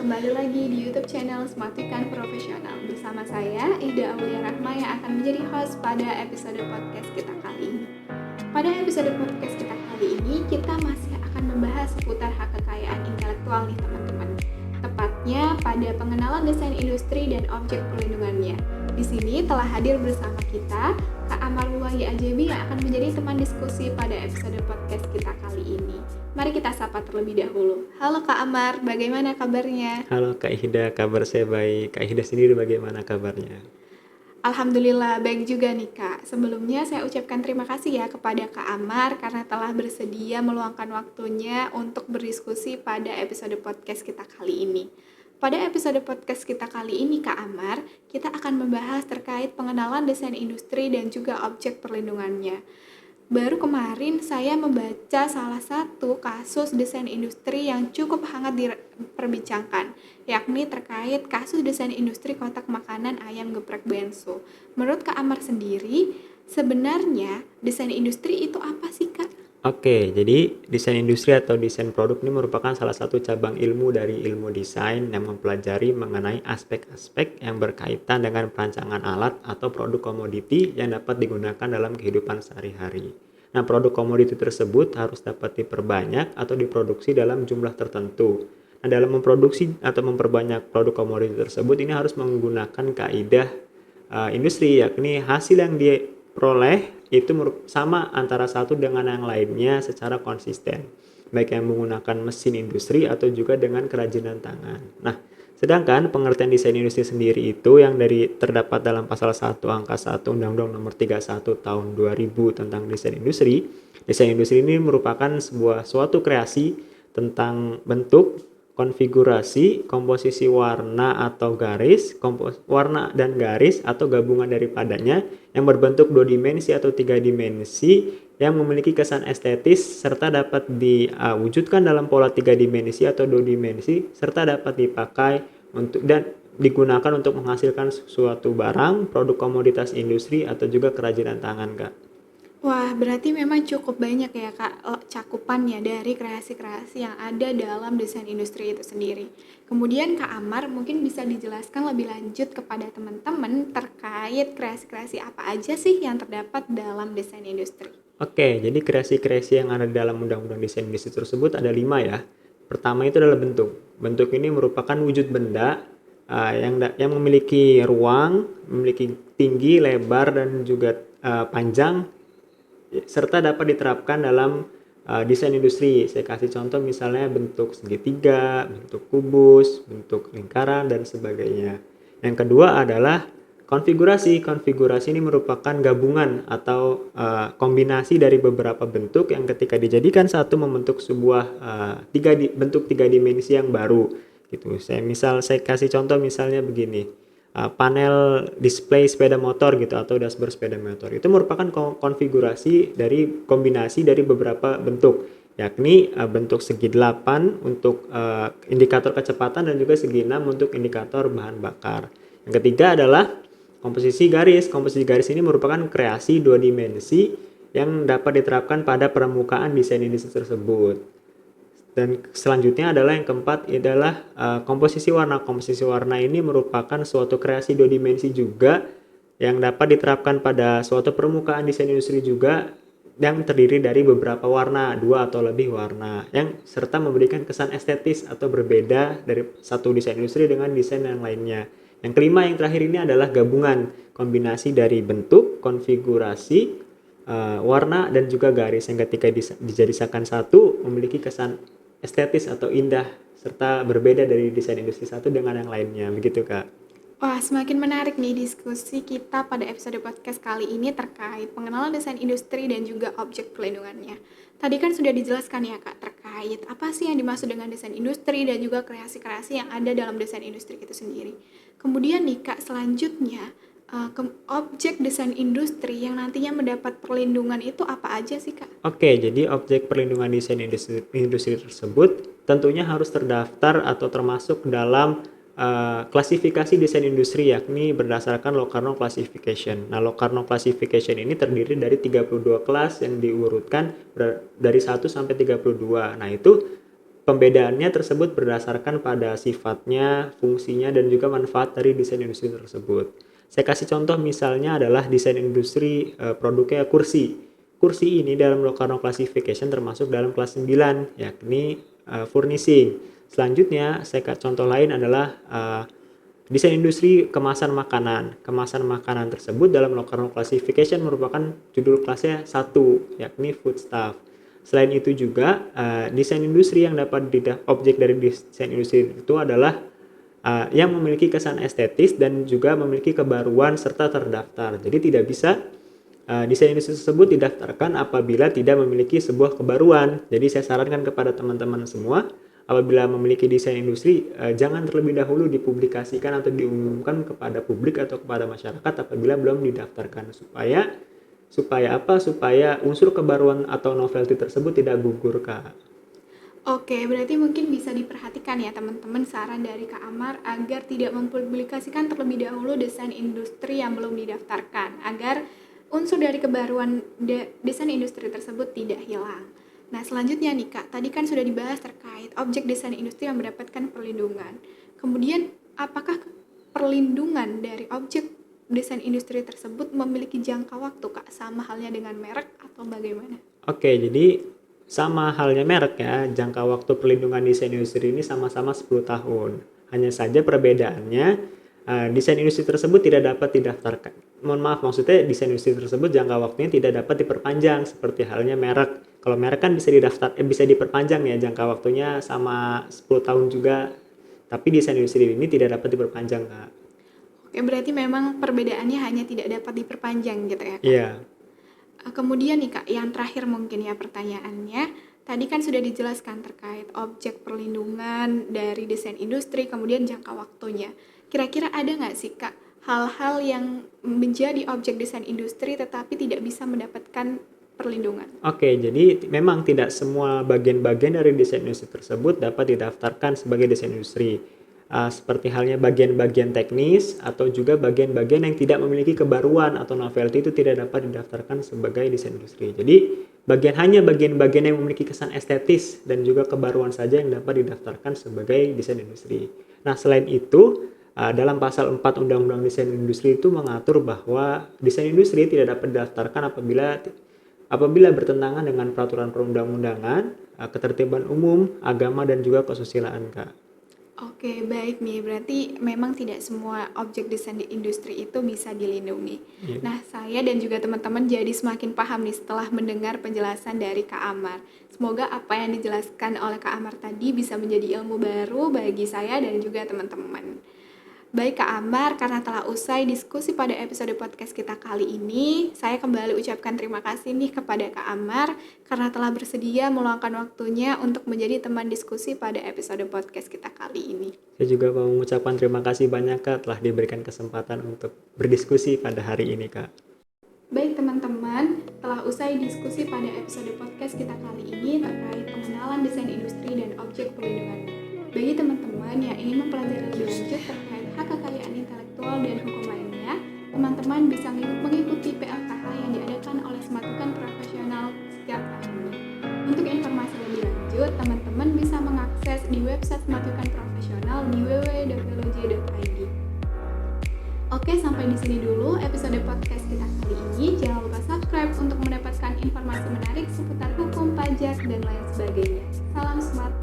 kembali lagi di YouTube channel Smart Weekend Profesional. Bersama saya, Ida Aulia Rahma yang akan menjadi host pada episode podcast kita kali ini. Pada episode podcast kita kali ini, kita masih akan membahas seputar hak kekayaan intelektual nih teman-teman. Tepatnya pada pengenalan desain industri dan objek perlindungannya. Di sini telah hadir bersama kita Kak Amar Wahi Ajabi yang akan menjadi teman diskusi pada episode podcast kita kali ini. Mari kita sapa terlebih dahulu. Halo Kak Amar, bagaimana kabarnya? Halo Kak Ihda, kabar saya baik. Kak Ihda sendiri bagaimana kabarnya? Alhamdulillah baik juga nih Kak. Sebelumnya saya ucapkan terima kasih ya kepada Kak Amar karena telah bersedia meluangkan waktunya untuk berdiskusi pada episode podcast kita kali ini. Pada episode podcast kita kali ini Kak Amar, kita akan membahas terkait pengenalan desain industri dan juga objek perlindungannya. Baru kemarin saya membaca salah satu kasus desain industri yang cukup hangat diperbincangkan, yakni terkait kasus desain industri kotak makanan ayam geprek bensu. Menurut Kak Amar sendiri, sebenarnya desain industri itu apa sih Kak? Oke, jadi desain industri atau desain produk ini merupakan salah satu cabang ilmu dari ilmu desain yang mempelajari mengenai aspek-aspek yang berkaitan dengan perancangan alat atau produk komoditi yang dapat digunakan dalam kehidupan sehari-hari. Nah, produk komoditi tersebut harus dapat diperbanyak atau diproduksi dalam jumlah tertentu. Nah, dalam memproduksi atau memperbanyak produk komoditi tersebut ini harus menggunakan kaidah industri, yakni hasil yang diperoleh itu sama antara satu dengan yang lainnya secara konsisten, baik yang menggunakan mesin industri atau juga dengan kerajinan tangan. Nah, sedangkan pengertian desain industri sendiri itu yang terdapat dalam pasal 1 angka 1 Undang-Undang Nomor 31 Tahun 2000 tentang desain industri. Desain industri ini merupakan suatu kreasi tentang bentuk, konfigurasi, komposisi warna atau garis, warna dan garis atau gabungan daripadanya yang berbentuk 2 dimensi atau 3 dimensi yang memiliki kesan estetis serta dapat diwujudkan dalam pola 3 dimensi atau 2 dimensi serta dapat dipakai untuk dan digunakan untuk menghasilkan suatu barang, produk komoditas industri atau juga kerajinan tangan, Kak. Wah, berarti memang cukup banyak ya Kak cakupannya dari kreasi-kreasi yang ada dalam desain industri itu sendiri. Kemudian Kak Amar mungkin bisa dijelaskan lebih lanjut kepada teman-teman terkait kreasi-kreasi apa aja sih yang terdapat dalam desain industri. Oke, jadi kreasi-kreasi yang ada dalam Undang-Undang Desain Industri tersebut ada 5 ya. Pertama itu adalah bentuk. Bentuk ini merupakan wujud benda yang memiliki ruang, memiliki tinggi, lebar, dan juga panjang, serta dapat diterapkan dalam desain industri. Saya kasih contoh misalnya bentuk segitiga, bentuk kubus, bentuk lingkaran, dan sebagainya. Yang kedua adalah konfigurasi. Konfigurasi ini merupakan gabungan atau kombinasi dari beberapa bentuk yang ketika dijadikan satu membentuk sebuah bentuk 3 dimensi yang baru. Gitu. Saya kasih contoh misalnya begini. Panel display sepeda motor gitu atau dashboard sepeda motor itu merupakan konfigurasi dari kombinasi dari beberapa bentuk, yakni bentuk segi 8 untuk indikator kecepatan dan juga segi 6 untuk indikator bahan bakar. Yang ketiga adalah komposisi garis. Komposisi garis ini merupakan kreasi 2 dimensi yang dapat diterapkan pada permukaan desain industri tersebut. Dan selanjutnya adalah yang keempat adalah komposisi warna. Komposisi warna ini merupakan suatu kreasi 2 dimensi juga yang dapat diterapkan pada suatu permukaan desain industri juga yang terdiri dari beberapa warna, 2 atau lebih warna, yang serta memberikan kesan estetis atau berbeda dari satu desain industri dengan desain yang lainnya. Yang kelima, yang terakhir ini adalah gabungan kombinasi dari bentuk, konfigurasi, warna, dan juga garis yang ketika dijadikan satu memiliki kesan estetis atau indah serta berbeda dari desain industri satu dengan yang lainnya, begitu Kak. Wah, semakin menarik nih diskusi kita pada episode podcast kali ini terkait pengenalan desain industri dan juga objek pelindungannya. Tadi kan sudah dijelaskan ya Kak terkait apa sih yang dimaksud dengan desain industri dan juga kreasi-kreasi yang ada dalam desain industri itu sendiri. Kemudian nih Kak, selanjutnya objek desain industri yang nantinya mendapat perlindungan itu apa aja sih Kak? Oke, jadi objek perlindungan desain industri tersebut tentunya harus terdaftar atau termasuk dalam klasifikasi desain industri, yakni berdasarkan Locarno Classification. Nah, Locarno Classification ini terdiri dari 32 kelas yang diurutkan dari 1 sampai 32. Nah, itu pembedaannya tersebut berdasarkan pada sifatnya, fungsinya, dan juga manfaat dari desain industri tersebut. Saya kasih contoh misalnya adalah desain industri produknya kursi. Kursi ini dalam Locarno Classification termasuk dalam kelas 9, yakni furnishing. Selanjutnya, saya kasih contoh lain adalah desain industri kemasan makanan. Kemasan makanan tersebut dalam Locarno Classification merupakan judul kelasnya 1, yakni foodstuff. Selain itu juga, desain industri yang dapat objek dari desain industri itu adalah yang memiliki kesan estetis dan juga memiliki kebaruan serta terdaftar. Jadi tidak bisa desain industri tersebut didaftarkan apabila tidak memiliki sebuah kebaruan. Jadi saya sarankan kepada teman-teman semua, apabila memiliki desain industri, jangan terlebih dahulu dipublikasikan atau diumumkan kepada publik atau kepada masyarakat apabila belum didaftarkan, supaya apa? Supaya unsur kebaruan atau novelty tersebut tidak gugur, Kak. Oke, berarti mungkin bisa diperhatikan ya teman-teman saran dari Kak Amar agar tidak mempublikasikan terlebih dahulu desain industri yang belum didaftarkan, agar unsur dari kebaruan desain industri tersebut tidak hilang. Nah, selanjutnya nih Kak, tadi kan sudah dibahas terkait objek desain industri yang mendapatkan perlindungan. Kemudian, apakah perlindungan dari objek desain industri tersebut memiliki jangka waktu, Kak? Sama halnya dengan merek atau bagaimana? Oke, jadi sama halnya merek ya, jangka waktu perlindungan desain industri ini sama-sama 10 tahun. Hanya saja perbedaannya, desain industri tersebut tidak dapat didaftarkan. Maksudnya desain industri tersebut jangka waktunya tidak dapat diperpanjang seperti halnya merek. Kalau merek kan bisa bisa diperpanjang ya, jangka waktunya sama 10 tahun juga. Tapi desain industri ini tidak dapat diperpanjang, Kak. Oke, berarti memang perbedaannya hanya tidak dapat diperpanjang gitu ya, Kak? Iya. Kemudian nih Kak, yang terakhir mungkin ya pertanyaannya, tadi kan sudah dijelaskan terkait objek perlindungan dari desain industri, kemudian jangka waktunya. Kira-kira ada nggak sih Kak, hal-hal yang menjadi objek desain industri tetapi tidak bisa mendapatkan perlindungan? Oke, jadi memang tidak semua bagian-bagian dari desain industri tersebut dapat didaftarkan sebagai desain industri. Seperti halnya bagian-bagian teknis atau juga bagian-bagian yang tidak memiliki kebaruan atau novelty itu tidak dapat didaftarkan sebagai desain industri. Jadi hanya bagian-bagian yang memiliki kesan estetis dan juga kebaruan saja yang dapat didaftarkan sebagai desain industri. Nah, selain itu, dalam pasal 4 Undang-Undang Desain Industri itu mengatur bahwa desain industri tidak dapat didaftarkan apabila bertentangan dengan peraturan perundang-undangan, ketertiban umum, agama, dan juga kesusilaan, Kak. Oke, baik nih. Berarti memang tidak semua objek desain di industri itu bisa dilindungi. Iya. Nah, saya dan juga teman-teman jadi semakin paham nih setelah mendengar penjelasan dari Kak Amar. Semoga apa yang dijelaskan oleh Kak Amar tadi bisa menjadi ilmu baru bagi saya dan juga teman-teman. Baik Kak Amar, karena telah usai diskusi pada episode podcast kita kali ini, saya kembali ucapkan terima kasih nih kepada Kak Amar karena telah bersedia meluangkan waktunya untuk menjadi teman diskusi pada episode podcast kita kali ini. Saya juga mau mengucapkan terima kasih banyak, Kak, telah diberikan kesempatan untuk berdiskusi pada hari ini, Kak. Baik teman-teman, telah usai diskusi pada episode podcast kita kali ini terkait pengenalan desain industri dan objek perlindungan. Bagi teman-teman yang ingin mempelajari lebih lanjut terkait hak kekayaan intelektual dan hukum lainnya, teman-teman bisa mengikuti PLKH yang diadakan oleh Sematukan Profesional setiap tahunnya. Untuk informasi lebih lanjut, teman-teman bisa mengakses di website Sematukan Profesional di www.veloj.id. Oke, sampai di sini dulu episode podcast kita kali ini. Jangan lupa subscribe untuk mendapatkan informasi menarik seputar hukum, pajak, dan lain sebagainya. Salam smart.